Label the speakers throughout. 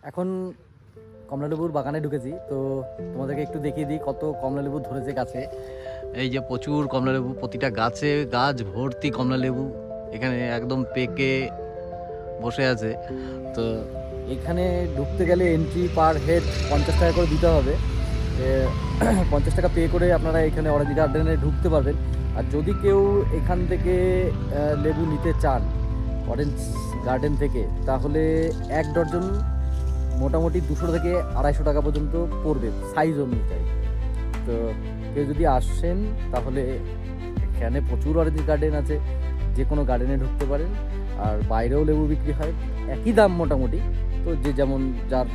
Speaker 1: এখন কমলালেবুর বাগানে ঢুকেছি, তো তোমাদেরকে একটু দেখিয়ে দিই কত কমলালেবু ধরেছে গাছে। এই যে প্রচুর কমলালেবু, প্রতিটা গাছে গাছ ভর্তি কমলালেবু, এখানে একদম পেকে বসে আছে। তো এখানে ঢুকতে গেলে এন্ট্রি পার হেড 50 টাকা করে দিতে হবে। 50 টাকা পে করে আপনারা এখানে অরেঞ্জ গার্ডেনে ঢুকতে পারবেন। আর যদি কেউ এখান থেকে লেবু নিতে চান অরেঞ্জ গার্ডেন থেকে, তাহলে এক ডজন মোটামুটি 200 থেকে 250 টাকা পর্যন্ত পড়বে সাইজ অনুযায়ী। তো কেউ যদি আসেন তাহলে এখানে প্রচুর অরেঞ্জ গার্ডেন আছে, যে কোনো গার্ডেনে ঢুকতে পারেন। আর বাইরেও লেবু বিক্রি হয়, একই দাম মোটামুটি। তো যে যেমন যার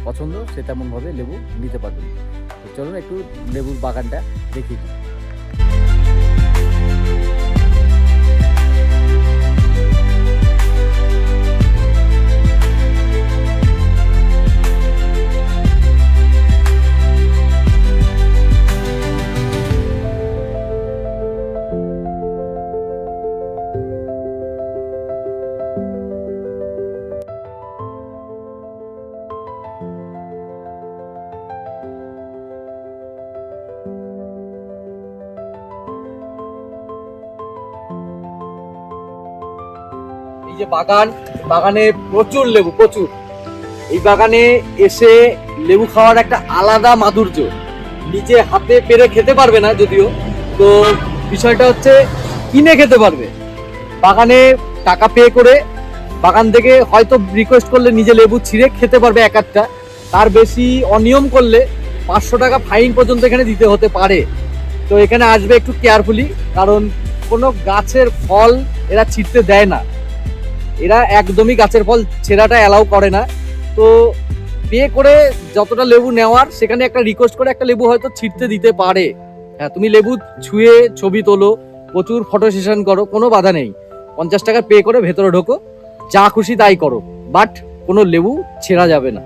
Speaker 1: পছন্দ সে তেমনভাবে লেবু নিতে পারবেন। তো চলুন একটু লেবুর বাগানটা দেখিয়ে দিই। এই যে বাগানে প্রচুর লেবু, প্রচুর। এই বাগানে এসে লেবু খাওয়ার একটা আলাদা মাধুর্য, নিজে হাতে পেরে খেতে পারবে না যদিও, তো বিষয়টা হচ্ছে কিনে খেতে পারবে। বাগানে টাকা পে করে বাগান থেকে হয়তো রিকোয়েস্ট করলে নিজে লেবু ছিঁড়ে খেতে পারবে এক একটা। তার বেশি অনিয়ম করলে 500 টাকা ফাইন পর্যন্ত এখানে দিতে হতে পারে। তো এখানে আসবে একটু কেয়ারফুলি, কারণ কোনো গাছের ফল এরা ছিঁড়তে দেয় না, এরা একদমই গাছের ফল ছেঁড়াটা অ্যালাউ করে না। তো পে করে যতটা লেবু নেওয়ার, সেখানে একটা রিকোয়েস্ট করে একটা লেবু হয়তো ছিঁড়তে দিতে পারে। হ্যাঁ, তুমি লেবু ছুঁয়ে ছবি তোলো, প্রচুর ফটো সেশন করো, কোনো বাধা নেই। 50 টাকা পে করে ভেতরে ঢোকো, যা খুশি তাই করো, বাট কোনো লেবু ছেঁড়া যাবে না।